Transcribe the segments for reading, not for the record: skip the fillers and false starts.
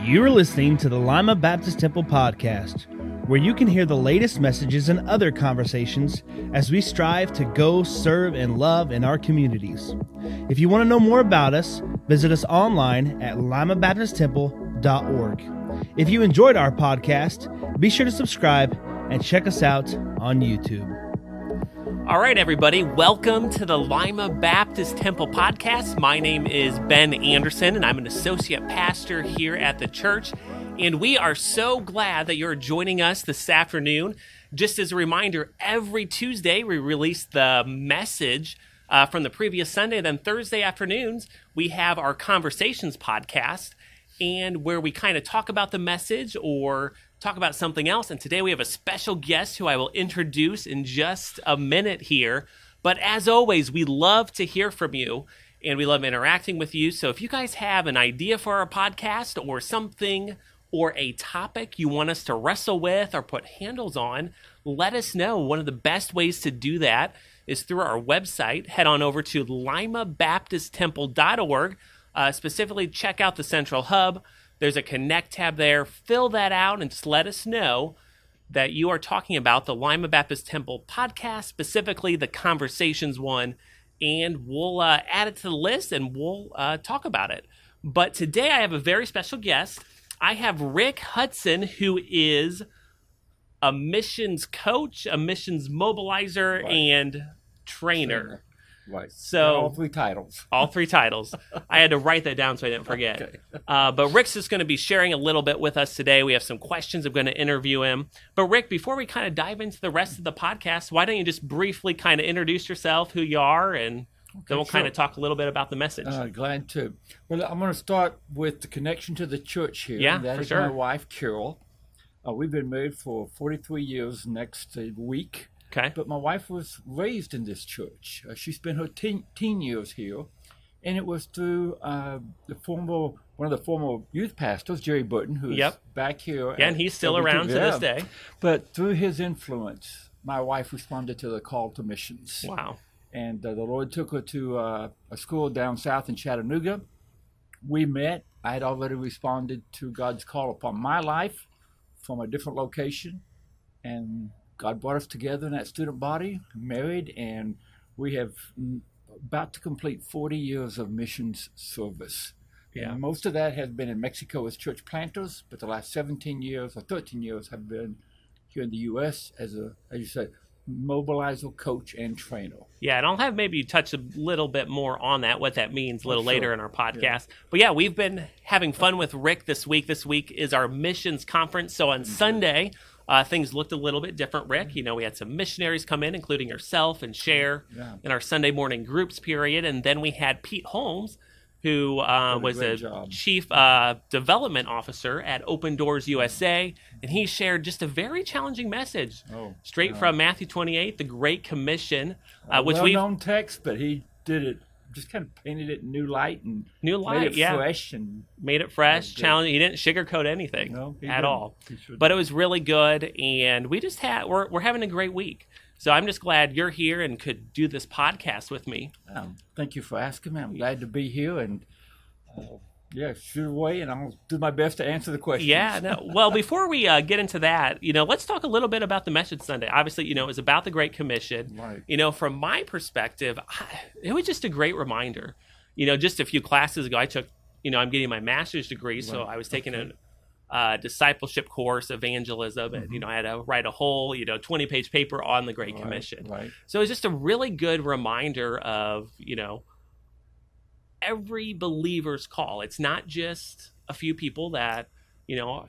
You're listening to the Lima Baptist Temple podcast, where you can hear the latest messages and other conversations as we strive to go, serve, and love in our communities. If you want to know more about us, visit us online at limabaptisttemple.org. If you enjoyed our podcast, be sure to subscribe and check us out on YouTube. All right, everybody, welcome to the Lima Baptist Temple podcast. My name is Ben Anderson, and I'm an associate pastor here at the church. And we are so glad that you're joining us this afternoon. Just as a reminder, every Tuesday we release the message from the previous Sunday. Then Thursday afternoons, we have our Conversations podcast, and where we kind of talk about the message or talk about something else. And today we have a special guest who I will introduce in just a minute here. But as always, we love to hear from you and we love interacting with you. So if you guys have an idea for our podcast or something or a topic you want us to wrestle with or put handles on, let us know. One of the best ways to do that is through our website. Head on over to limabaptisttemple.org. Specifically, check out the Central Hub. There's a Connect tab there. Fill that out and just let us know that you are talking about the Lima Baptist Temple podcast, specifically the Conversations one, and we'll add it to the list and we'll talk about it. But today I have a very special guest. I have Rick Hudson, who is a missions coach, a missions mobilizer, right, and trainer. Right. So all three titles. All three titles. I had to write that down so I didn't forget. Okay. But Rick's just going to be sharing a little bit with us today. We have some questions. I'm going to interview him. But Rick, before we kind of dive into the rest of the podcast, why don't you just briefly kind of introduce yourself, who you are, and then we'll kind of talk a little bit about the message. Glad to. Well, I'm going to start with the connection to the church here. Yeah, that for is sure. My wife, Carol. We've been married for 43 years next week. Okay. But my wife was raised in this church. She spent her teen years here, and it was through one of the former youth pastors, Jerry Burton, who's back here. Yeah, and he's still around to this day. But through his influence, my wife responded to the call to missions. Wow. And the Lord took her to a school down south in Chattanooga. We met. I had already responded to God's call upon my life from a different location, and God brought us together in that student body, married, and we have about to complete 40 years of missions service. Yeah. And most of that has been in Mexico as church planters, but the last 13 years have been here in the U.S. as you said, mobilizer, coach, and trainer. Yeah, and I'll have maybe touch a little bit more on that, what that means a little later in our podcast. Yeah. But yeah, we've been having fun with Rick this week. This week is our missions conference. So on Sunday, things looked a little bit different, Rick. You know, we had some missionaries come in, including yourself, and share in our Sunday morning groups period. And then we had Pete Holmes, who was a chief development officer at Open Doors USA. And he shared just a very challenging message straight from Matthew 28, the Great Commission. Which well-known text, but he did it, just kind of painted it in new light and made it fresh. Made it fresh, challenging. He didn't sugarcoat anything at all. But it was really good, and we just we're having a great week. So I'm just glad you're here and could do this podcast with me. Thank you for asking me. I'm glad to be here, and shoot away, and I'll do my best to answer the questions. Yeah. No, well, before we get into that, let's talk a little bit about the message Sunday. Obviously, it was about the Great Commission. Right. From my perspective, it was just a great reminder. Just a few classes ago, I took, I'm getting my master's degree, so I was taking a discipleship course, evangelism, and I had to write a whole 20-page paper on the Great Commission. Right. So it was just a really good reminder of every believer's call. It's not just a few people that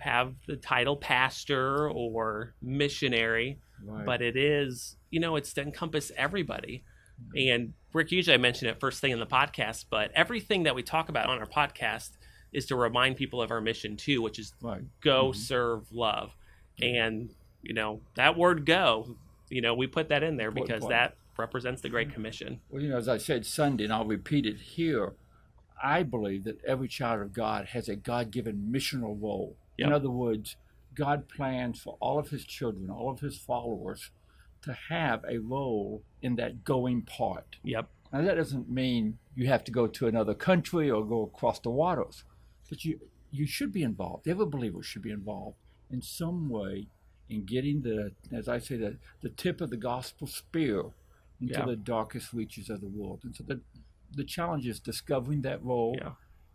have the title pastor or missionary, but it is it's to encompass everybody. And Rick, usually I mention it first thing in the podcast, but everything that we talk about on our podcast is to remind people of our mission too, which is go, serve, love. And, that word go, we put that in there because that represents the Great Commission. Well, as I said Sunday, and I'll repeat it here, I believe that every child of God has a God-given missional role. Yep. In other words, God plans for all of his children, all of his followers, to have a role in that going part. Yep. Now, that doesn't mean you have to go to another country or go across the waters. But you should be involved. Every believer should be involved in some way in getting as I say, the tip of the gospel spear into the darkest reaches of the world. And so the challenge is discovering that role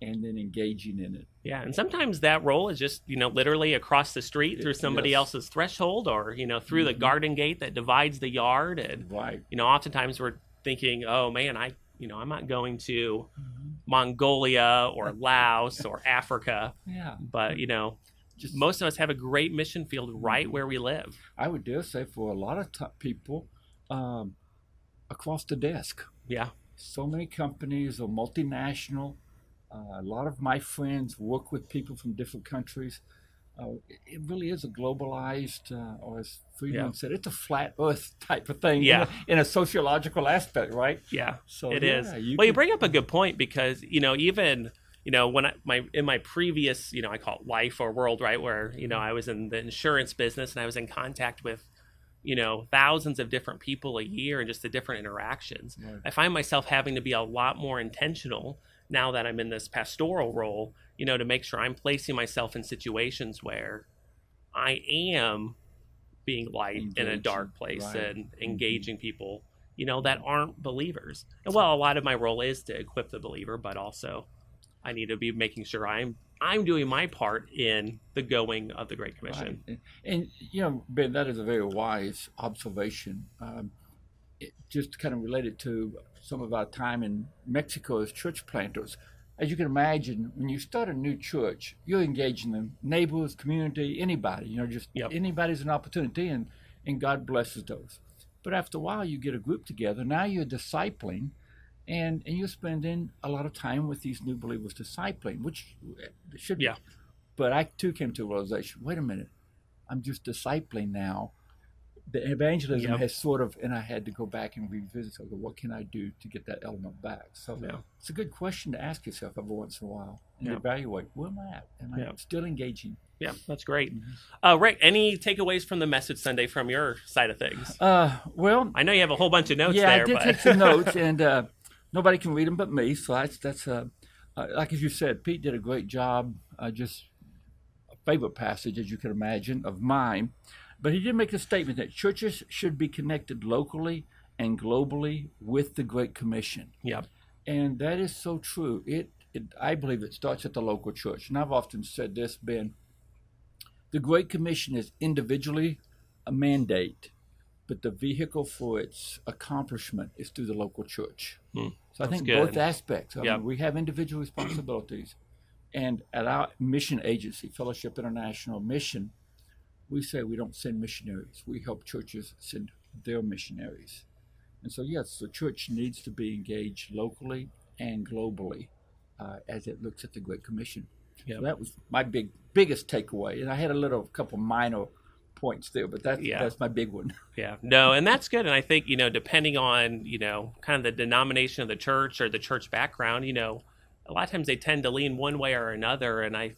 and then engaging in it. Yeah, and sometimes that role is just, literally across the street through somebody else's threshold, or, through the garden gate that divides the yard. And, oftentimes we're thinking, oh man, I'm not going to Mongolia or Laos or Africa. Yeah. But, most of us have a great mission field right where we live. I would dare say for a lot of people across the desk. Yeah. So many companies are multinational. A lot of my friends work with people from different countries. It really is a globalized, or as Friedman said, it's a flat earth type of thing in a sociological aspect, right? Yeah, so it is. You bring up a good point because, even, when in my previous, I call it life or world, right, where, I was in the insurance business and I was in contact with, thousands of different people a year and just the different interactions. Right. I find myself having to be a lot more intentional now that I'm in this pastoral role, to make sure I'm placing myself in situations where I am being light in a dark place and engaging people, that aren't believers. And a lot of my role is to equip the believer, but also I need to be making sure I'm doing my part in the going of the Great Commission. Right. And Ben, that is a very wise observation. Just kind of related to some of our time in Mexico as church planters. As you can imagine, when you start a new church, you're engaging them, neighbors, community, anybody, anybody's an opportunity, and God blesses those. But after a while, you get a group together. Now you're discipling, and you're spending a lot of time with these new believers discipling, which should be. But I, too, came to a realization, wait a minute, I'm just discipling now. The evangelism has sort of, and I had to go back and revisit, so what can I do to get that element back? So it's a good question to ask yourself every once in a while and evaluate, where am I at? Am I still engaging? Yeah, that's great. Right, any takeaways from the Message Sunday from your side of things? Well, I know you have a whole bunch of notes there. I did take some notes, and nobody can read them but me, so that's like as you said, Pete did a great job, just a favorite passage, as you can imagine, of mine. But he did make a statement that churches should be connected locally and globally with the Great Commission. Yep. And that is so true. I believe it starts at the local church. And I've often said this, Ben, the Great Commission is individually a mandate, but the vehicle for its accomplishment is through the local church. So I think both aspects. I mean, we have individual responsibilities. And at our mission agency, Fellowship International Mission, we say we don't send missionaries. We help churches send their missionaries. And so, yes, the church needs to be engaged locally and globally as it looks at the Great Commission. Yep. So that was my biggest takeaway. And I had a couple minor points there, but that's my big one. Yeah, no, and that's good. And I think, depending on, kind of the denomination of the church or the church background, a lot of times they tend to lean one way or another. And I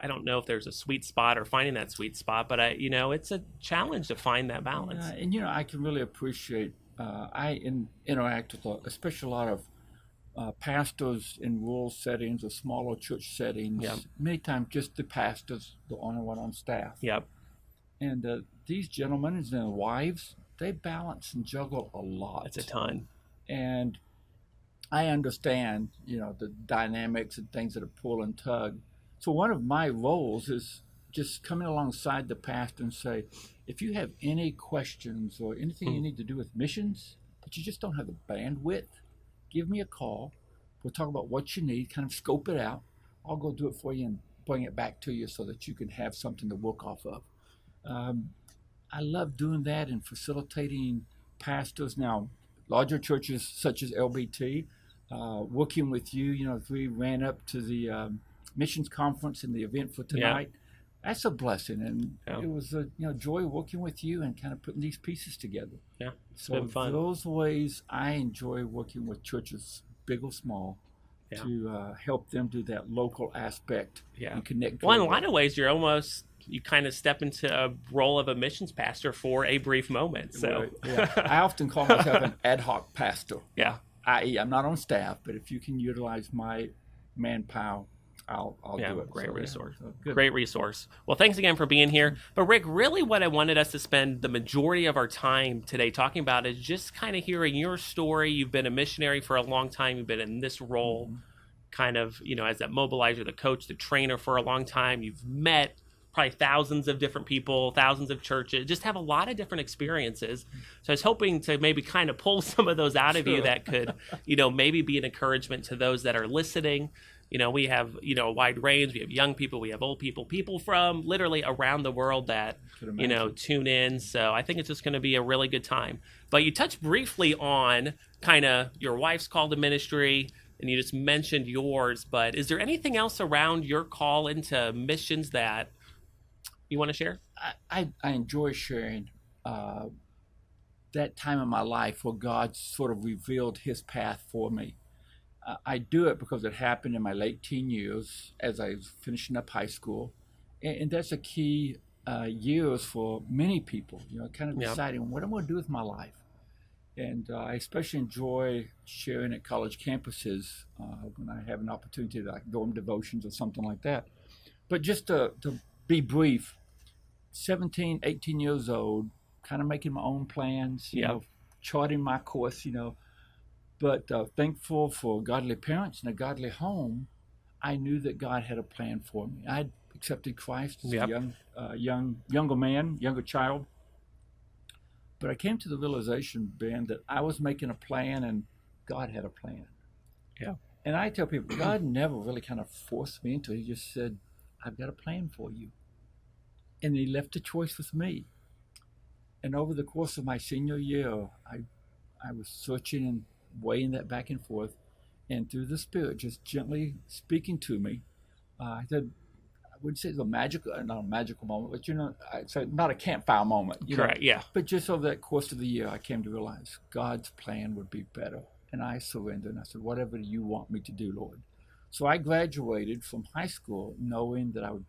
don't know if there's a sweet spot or finding that sweet spot, but it's a challenge to find that balance. And I can really appreciate. I interact with especially a lot of pastors in rural settings or smaller church settings. Yep. Many times, just the pastors, the only one on staff. Yep. And these gentlemen and their wives, they balance and juggle a lot. It's a ton. And I understand, the dynamics and things that are pull and tug. So one of my roles is just coming alongside the pastor and say, if you have any questions or anything you need to do with missions, but you just don't have the bandwidth, give me a call. We'll talk about what you need, kind of scope it out. I'll go do it for you and bring it back to you so that you can have something to work off of. I love doing that and facilitating pastors. Now, larger churches such as LBT, working with you, if we ran up to the missions conference and the event for tonight, that's a blessing, and it was a joy working with you and kind of putting these pieces together. Yeah, it's so been fun. Those ways I enjoy working with churches, big or small, to help them do that local aspect and connect. Well, in a lot of ways, you kind of step into a role of a missions pastor for a brief moment. So I often call myself an ad hoc pastor. Yeah, i.e., I'm not on staff, but if you can utilize my manpower, I'll Yeah, do it. great resource. So good. Great resource. Well, thanks again for being here. But Rick, really what I wanted us to spend the majority of our time today talking about is just kind of hearing your story. You've been a missionary for a long time. You've been in this role kind of, as that mobilizer, the coach, the trainer for a long time. You've met probably thousands of different people, thousands of churches, just have a lot of different experiences. So I was hoping to maybe kind of pull some of those out of you that could, maybe be an encouragement to those that are listening. We have, a wide range. We have young people, we have old people from literally around the world that, tune in. So I think it's just going to be a really good time. But you touched briefly on kind of your wife's call to ministry, and you just mentioned yours. But is there anything else around your call into missions that you want to share? I enjoy sharing that time in my life where God sort of revealed his path for me. I do it because it happened in my late teen years as I was finishing up high school. And that's a key years for many people, kind of deciding what I'm going to do with my life. And I especially enjoy sharing at college campuses when I have an opportunity to go on devotions or something like that. But just to be brief, 17, 18 years old, kind of making my own plans, charting my course, but thankful for godly parents and a godly home. I knew that God had a plan for me. I accepted Christ as a younger child. But I came to the realization, Ben, that I was making a plan and God had a plan. Yeah. And I tell people, God never really kind of forced me into it. He just said, I've got a plan for you. And he left the choice with me. And over the course of my senior year, I was searching and weighing that back and forth. And through the Spirit, just gently speaking to me, I said, I wouldn't say it's not a magical moment, but so not a campfire moment. Correct, yeah. But just over that course of the year, I came to realize God's plan would be better. And I surrendered. And I said, whatever you want me to do, Lord. So I graduated from high school knowing that I would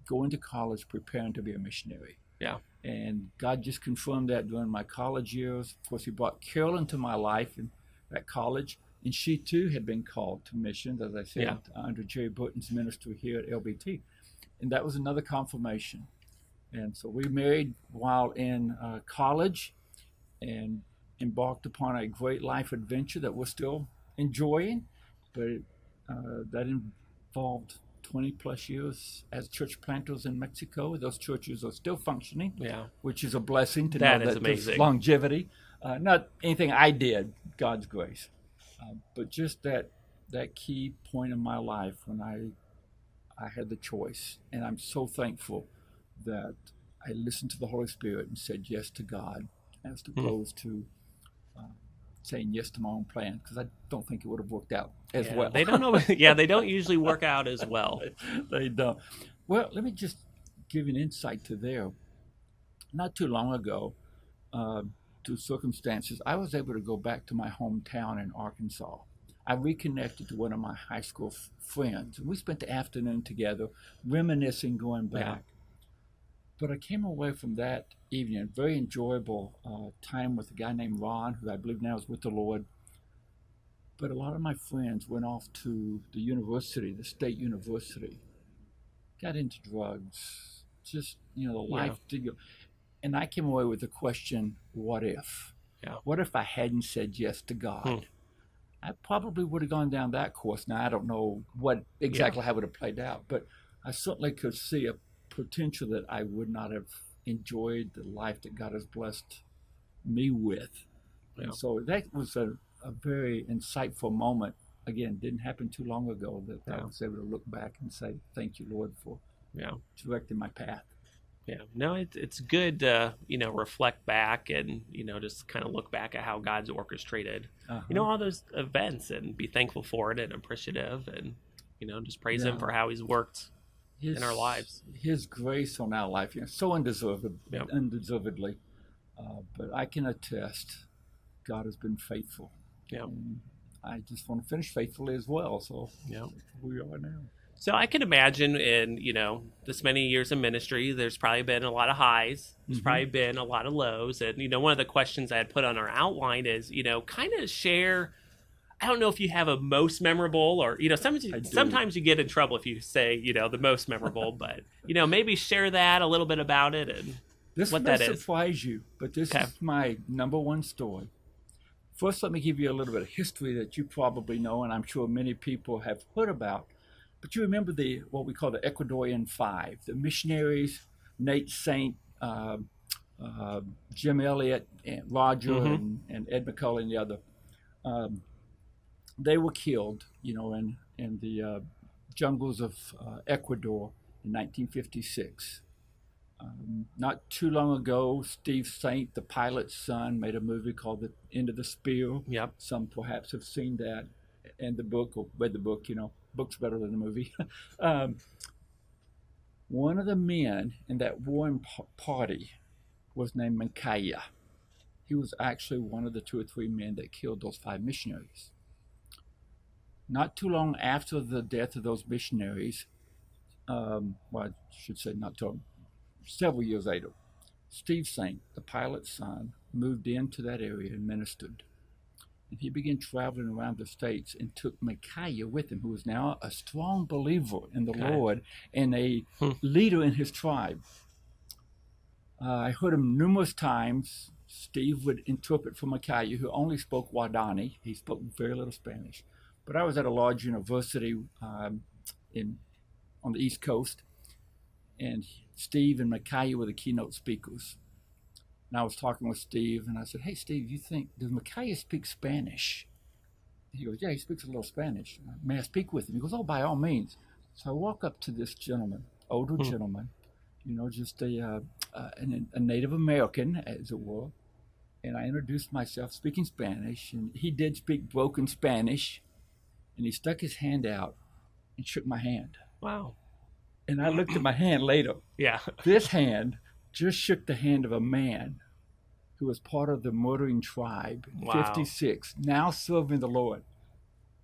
go into college preparing to be a missionary. Yeah. And God just confirmed that during my college years. Of course, he brought Carol into my life at college, and she too had been called to missions, as I said, under Jerry Burton's ministry here at LBT. And that was another confirmation. And so we married while in college and embarked upon a great life adventure that we're still enjoying, but that involved 20 plus years as church planters in Mexico. Those churches are still functioning, which is a blessing to know that there's longevity. Not anything I did, God's grace, but just that key point in my life when I had the choice. And I'm so thankful that I listened to the Holy Spirit and said yes to God as opposed to saying yes to my own plan, because I don't think it would have worked out as well. They don't know. They don't usually work out as well. They don't. Well, let me just give you an insight to there. Not too long ago, through circumstances, I was able to go back to my hometown in Arkansas. I reconnected to one of my high school friends, and we spent the afternoon together, reminiscing, going back. Yeah. But I came away from that evening, a very enjoyable time with a guy named Ron, who I believe now is with the Lord. But a lot of my friends went off to the university, the state university, got into drugs, just, life did go. And I came away with the question, what if? Yeah. What if I hadn't said yes to God? I probably would have gone down that course. Now, I don't know what exactly how it would have played out, but I certainly could see a potential that I would not have enjoyed the life that God has blessed me with. Yeah. And so that was a very insightful moment. Again, didn't happen too long ago that I was able to look back and say, thank you, Lord, for directing my path. Yeah, no, it's good to, reflect back and, just kind of look back at how God's orchestrated, all those events and be thankful for it and appreciative and, just praise him for how he's worked in our lives. His grace on our life, so undeservedly. But I can attest, God has been faithful. Yeah. I just want to finish faithfully as well. So we are now. So I can imagine in, this many years of ministry, there's probably been a lot of highs. There's probably been a lot of lows. And, one of the questions I had put on our outline is, kind of share I don't know if you have a most memorable, or sometimes you get in trouble if you say the most memorable, but maybe share that a little bit about it and what that is. This may surprise you, but this is my number one story. First, let me give you a little bit of history that you probably know, and I'm sure many people have heard about. But you remember what we call the Ecuadorian Five, the missionaries, Nate Saint, Jim Elliott, and Roger, and Ed McCullough, and the other. They were killed, in the jungles of Ecuador in 1956. Not too long ago, Steve Saint, the pilot's son, made a movie called The End of the Spear. Yep. Some perhaps have seen that, and the book, or read the book. Book's better than the movie. One of the men in that warring party was named Mankaya. He was actually one of the 2 or 3 men that killed those 5 missionaries. Not too long after the death of those missionaries, I should say several years later, Steve Saint, the pilot's son, moved into that area and ministered. And he began traveling around the States and took Micaiah with him, who was now a strong believer in the Lord and a leader in his tribe. I heard him numerous times. Steve would interpret for Micaiah, who only spoke Wadani. He spoke very little Spanish. But I was at a large university on the East Coast, and Steve and Micaiah were the keynote speakers. And I was talking with Steve, and I said, "Hey, Steve, does Micaiah speak Spanish?" He goes, "Yeah, he speaks a little Spanish. May I speak with him?" He goes, "Oh, by all means." So I walk up to this gentleman, older gentleman, just a Native American, as it were. And I introduced myself speaking Spanish, and he did speak broken Spanish. And he stuck his hand out and shook my hand. Wow. And I looked at my hand later. Yeah. This hand just shook the hand of a man who was part of the murdering tribe in 56, now serving the Lord.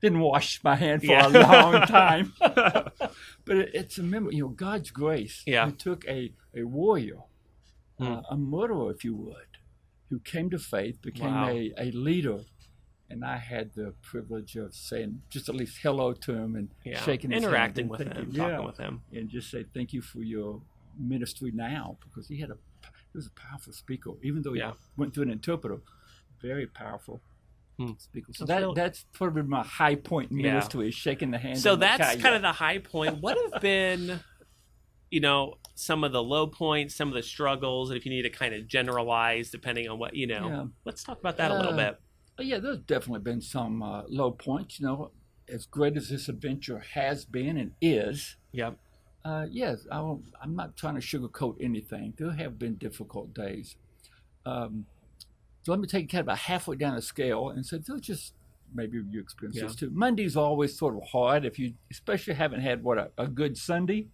Didn't wash my hand for a long time. But it's a memory, God's grace. Yeah. He took a warrior, a murderer, if you would, who came to faith, became a leader. And I had the privilege of saying just at least hello to him and shaking his interacting hand. with him, talking with him. And just say thank you for your ministry now, because he was a powerful speaker, even though he went through an interpreter. Very powerful speaker. So that's probably my high point in ministry, is shaking the hand. So that's kind of the high point. What have been, some of the low points, some of the struggles, and if you need to kind of generalize depending on what, let's talk about that a little bit. Yeah, there's definitely been some low points. As great as this adventure has been and is. Yep. Yes, I'm not trying to sugarcoat anything. There have been difficult days. So let me take you kind of about halfway down the scale and say, there's maybe you experience this too. Monday's always sort of hard if you especially haven't had a good Sunday.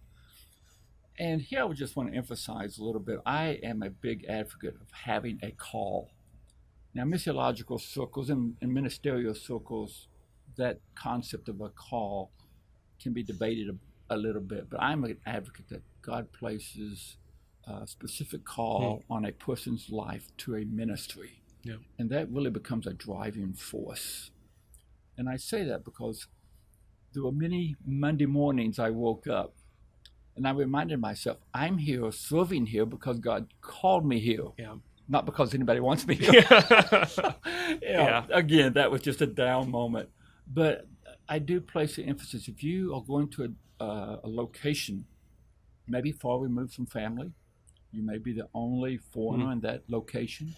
And here I would just want to emphasize a little bit. I am a big advocate of having a call. Now, missiological circles and ministerial circles, that concept of a call can be debated a little bit, but I'm an advocate that God places a specific call on a person's life to a ministry. Yeah. And that really becomes a driving force. And I say that because there were many Monday mornings I woke up and I reminded myself, I'm here serving here because God called me here. Yeah. Not because anybody wants me here. Again, that was just a down moment. But I do place the emphasis, if you are going to a location, maybe far removed from family, you may be the only foreigner in that location,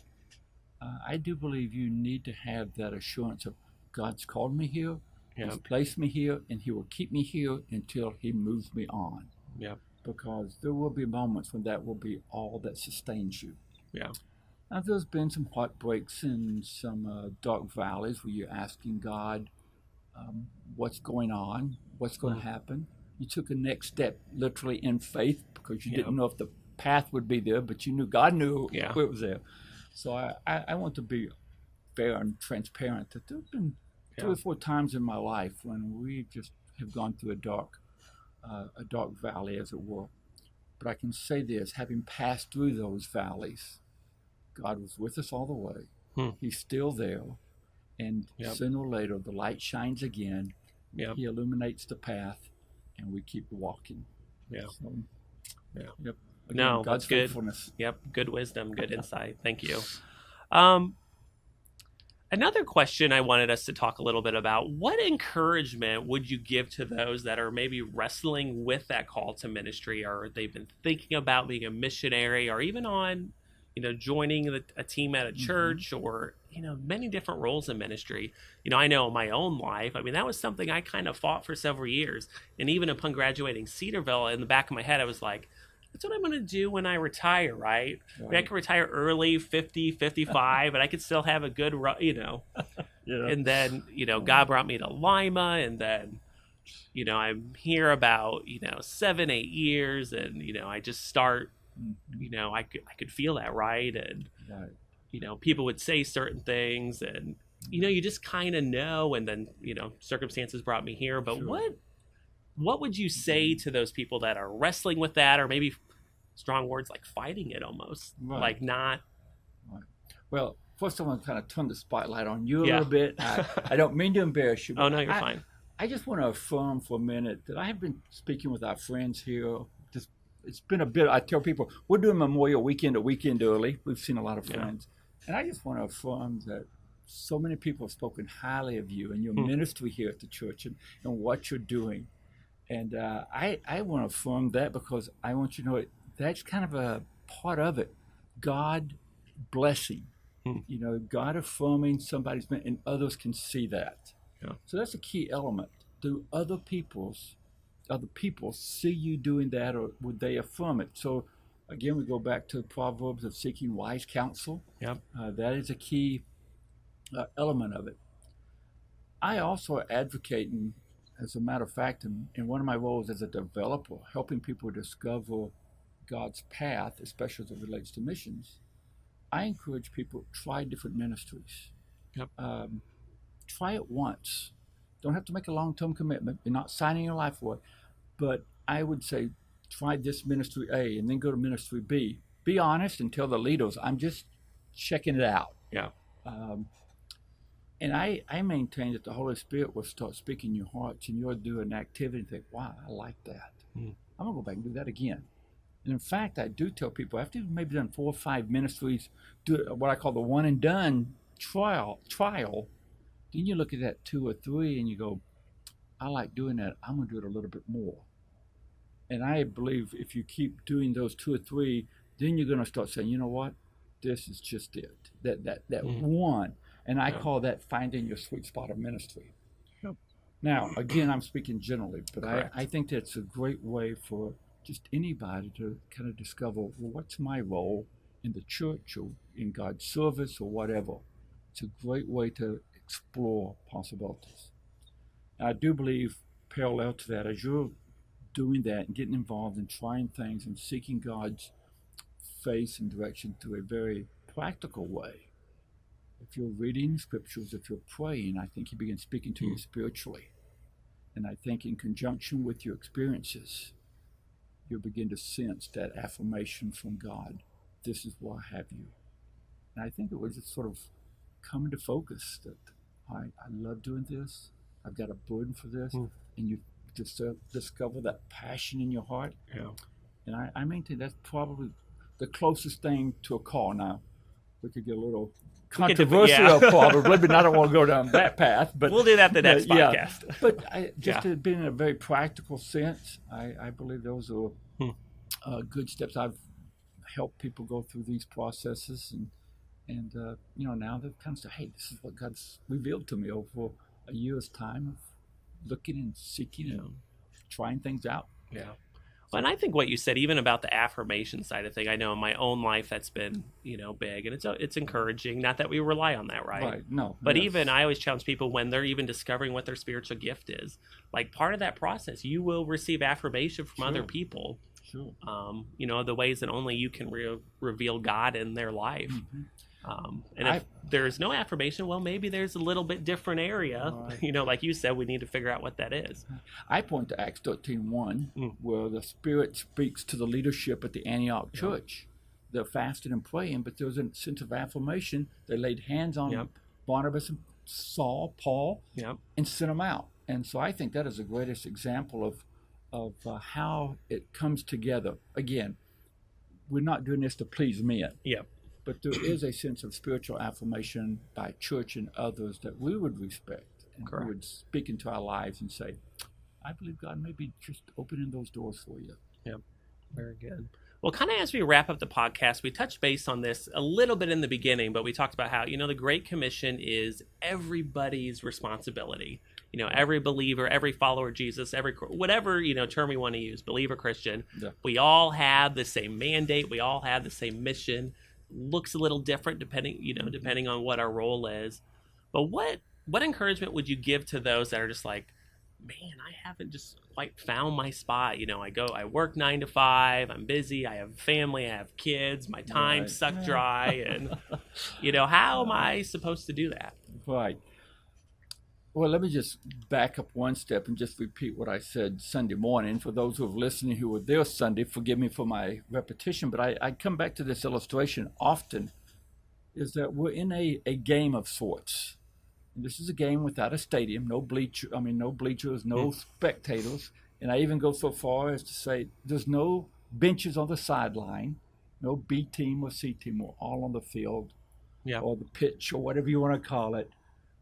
I do believe you need to have that assurance of God's called me here, He's placed me here, and He will keep me here until He moves me on. Yeah. Because there will be moments when that will be all that sustains you. Yeah. Now, there's been some heartbreaks and some dark valleys where you're asking God, what's going on, what's going to happen. You took a next step literally in faith because you didn't know if the path would be there, but you knew God knew it was there. So I want to be fair and transparent that there have been 3 or 4 times in my life when we just have gone through a dark valley, as it were. But I can say this, having passed through those valleys, God was with us all the way. He's still there. And sooner or later, the light shines again. Yep. He illuminates the path, and we keep walking. Yeah. So, Yeah. Yep. Again, No, God's that's good. faithfulness. Yep. Good wisdom, good insight. Thank you. Another question I wanted us to talk a little bit about, what encouragement would you give to those that are maybe wrestling with that call to ministry, or they've been thinking about being a missionary, or even on, joining a team at a church, or, many different roles in ministry? I know in my own life, that was something I kind of fought for several years. And even upon graduating Cedarville, in the back of my head, I was like, that's what I'm going to do when I retire, right? I could retire early, 50, 55, and I could still have a good, Yeah. And then, God brought me to Lima, and then, I'm here about, 7, 8 years, and, I just start, I could feel that, right? And, people would say certain things, and, you just kind of know, and then, circumstances brought me here. But what would you say to those people that are wrestling with that, or maybe strong words like fighting it almost, like not? Right. Well, first I want to kind of turn the spotlight on you a little bit. I don't mean to embarrass you. Oh, no, you're fine. I just want to affirm for a minute that I have been speaking with our friends here. It's been a bit, I tell people, we're doing Memorial Weekend a weekend early. We've seen a lot of friends. And I just want to affirm that so many people have spoken highly of you and your ministry here at the church and what you're doing. And I want to affirm that, because I want you to know that's kind of a part of it. God blessing, God affirming somebody's, and others can see that. Yeah. So that's a key element. Do other people see you doing that, or would they affirm it? So again, we go back to Proverbs of seeking wise counsel. Yep. That is a key element of it. I also advocate, as a matter of fact, in one of my roles as a developer, helping people discover God's path, especially as it relates to missions, I encourage people to try different ministries. Yep. Try it once. Don't have to make a long-term commitment. You're not signing your life for it. But I would say try this ministry A and then go to ministry B. Be honest and tell the leaders, I'm just checking it out. Yeah. And I maintain that the Holy Spirit will start speaking in your hearts, and you'll do an activity and think, wow, I like that. I'm going to go back and do that again. And in fact, I do tell people, after you've maybe done 4 or 5 ministries, do what I call the one and done trial, then you look at that 2 or 3 and you go, I like doing that. I'm going to do it a little bit more. And I believe if you keep doing those 2 or 3, then you're going to start saying, you know what? This is just it. That one. And I call that finding your sweet spot of ministry. Yep. Now, again, I'm speaking generally, but I think that's a great way for just anybody to kind of discover, well, what's my role in the church or in God's service or whatever. It's a great way to explore possibilities. And I do believe, parallel to that, as you're doing that and getting involved and trying things and seeking God's face and direction through a very practical way, if you're reading scriptures, if you're praying, I think He begins speaking to you spiritually. And I think in conjunction with your experiences, you'll begin to sense that affirmation from God. This is where I have you. And I think it was just sort of come into focus that I love doing this. I've got a burden for this. And you just discover that passion in your heart. Yeah. And I maintain that's probably the closest thing to a call. Now, we could get a little controversial probably, but I don't want to go down that path. But we'll do that the next podcast. Yeah. But to be in a very practical sense, I believe those are good steps. I've helped people go through these processes, and now they've kind of said, hey, this is what God's revealed to me over a year's time of looking and seeking and trying things out. Yeah. Well, and I think what you said, even about the affirmation side of thing, I know in my own life that's been, big, and it's encouraging. Not that we rely on that, right? No. But even I always challenge people when they're even discovering what their spiritual gift is. Like part of that process, you will receive affirmation from other people. Sure. The ways that only you can reveal God in their life. Mm-hmm. And if there's no affirmation, well, maybe there's a little bit different area. Right. Like you said, we need to figure out what that is. I point to Acts 13:1, where the Spirit speaks to the leadership at the Antioch church. They're fasting and praying, but there was a sense of affirmation. They laid hands on Barnabas Paul, Yep. and sent him out. And so I think that is the greatest example of how it comes together. Again, we're not doing this to please men. Yep. But there is a sense of spiritual affirmation by church and others that we would respect, and Correct. we would speak into our lives and say, I believe God may be just opening those doors for you. Yep. Very good. Well, kind of as we wrap up the podcast, we touched base on this a little bit in the beginning, but we talked about how, the Great Commission is everybody's responsibility. Every believer, every follower of Jesus, whatever, term we want to use, believer, Christian, Yeah. we all have the same mandate. We all have the same mission. Looks a little different depending on what our role is. But what encouragement would you give to those that are just like, man, I haven't just quite found my spot. I work 9 to 5. I'm busy. I have a family. I have kids. My time's sucked dry. And, how am I supposed to do that? Right. Well, let me just back up one step and just repeat what I said Sunday morning. For those who are listening who were there Sunday, forgive me for my repetition, but I come back to this illustration often, is that we're in a game of sorts. This is a game without a stadium, no bleachers, no spectators. And I even go so far as to say there's no benches on the sideline, no B team or C team. We're all on the field or the pitch or whatever you want to call it.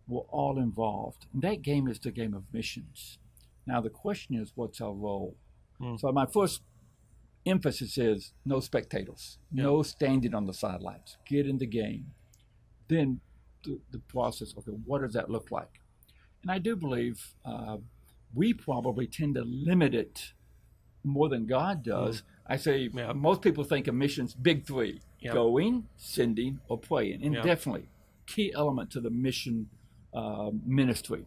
We're all involved. And that game is the game of missions. Now, the question is, what's our role? So my first emphasis is no spectators, no standing on the sidelines. Get in the game. Then the process, okay, what does that look like? And I do believe we probably tend to limit it more than God does. I say most people think of missions, big three, going, sending, or praying. And definitely, key element to the mission ministry.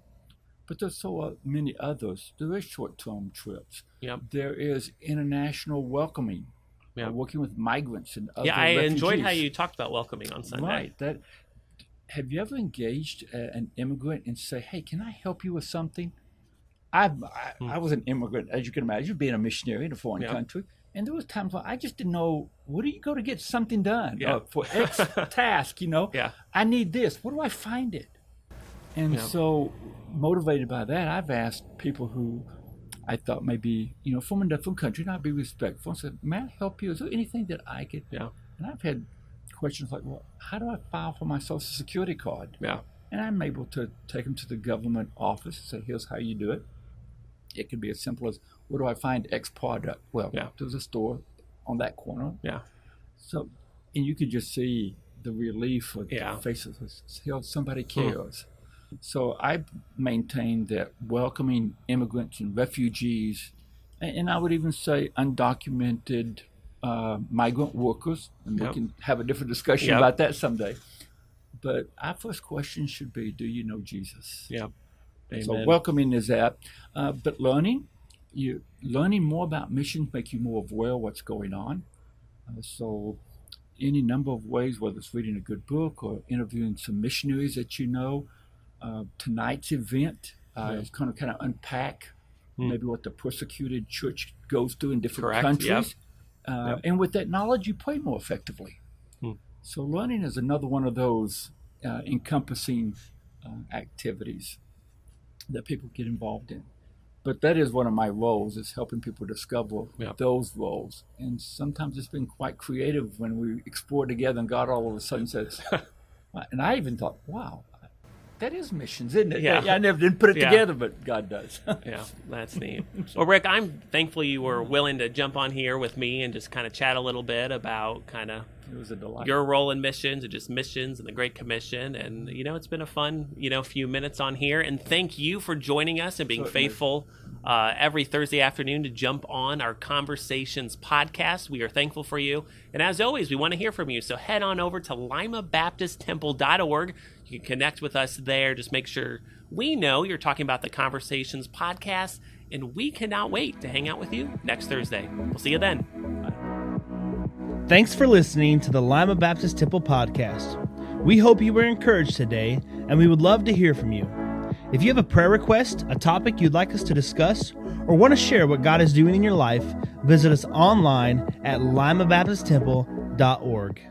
But there's so many others. There is short-term trips. There is international welcoming, working with migrants and other refugees. Enjoyed how you talked about welcoming on Sunday. Right. Have you ever engaged an immigrant and say, hey, can I help you with something? I was an immigrant, as you can imagine, being a missionary in a foreign country. And there was times when I just didn't know, where do you go to get something done for X task, I need this. Where do I find it? And so motivated by that, I've asked people who I thought maybe, from a different country, and I'd be respectful and said, may I help you? Is there anything that I could? And I've had questions like, well, how do I file for my Social Security card? And I'm able to take them to the government office and say, here's how you do it. It could be as simple as, where do I find X product? Well, there's a store on that corner. So, and you could just see the relief of the faces. Somebody cares. So I maintain that welcoming immigrants and refugees, and I would even say undocumented migrant workers, and we can have a different discussion about that someday. But our first question should be, do you know Jesus? So welcoming is that, but learning more about missions make you more aware of what's going on. So any number of ways, whether it's reading a good book or interviewing some missionaries that you know. Tonight's event is kind of unpack maybe what the persecuted church goes through in different countries. And with that knowledge, you pray more effectively. So learning is another one of those encompassing activities that people get involved in. But that is one of my roles, is helping people discover those roles. And sometimes it's been quite creative when we explore together and God all of a sudden says, and I even thought, wow, that is missions, isn't it? I never didn't put it together, but God does. That's neat. Well, Rick, I'm thankful you were willing to jump on here with me and just kind of chat a little bit about it was a delight. Your role in missions and just missions and the Great Commission. And, it's been a fun, few minutes on here. And thank you for joining us and being faithful every Thursday afternoon to jump on our Conversations podcast. We are thankful for you. And as always, we want to hear from you. So head on over to limabaptisttemple.org. You can connect with us there. Just make sure we know you're talking about the Conversations podcast. And we cannot wait to hang out with you next Thursday. We'll see you then. Thanks for listening to the Lima Baptist Temple podcast. We hope you were encouraged today, and we would love to hear from you. If you have a prayer request, a topic you'd like us to discuss, or want to share what God is doing in your life, visit us online at limabaptisttemple.org.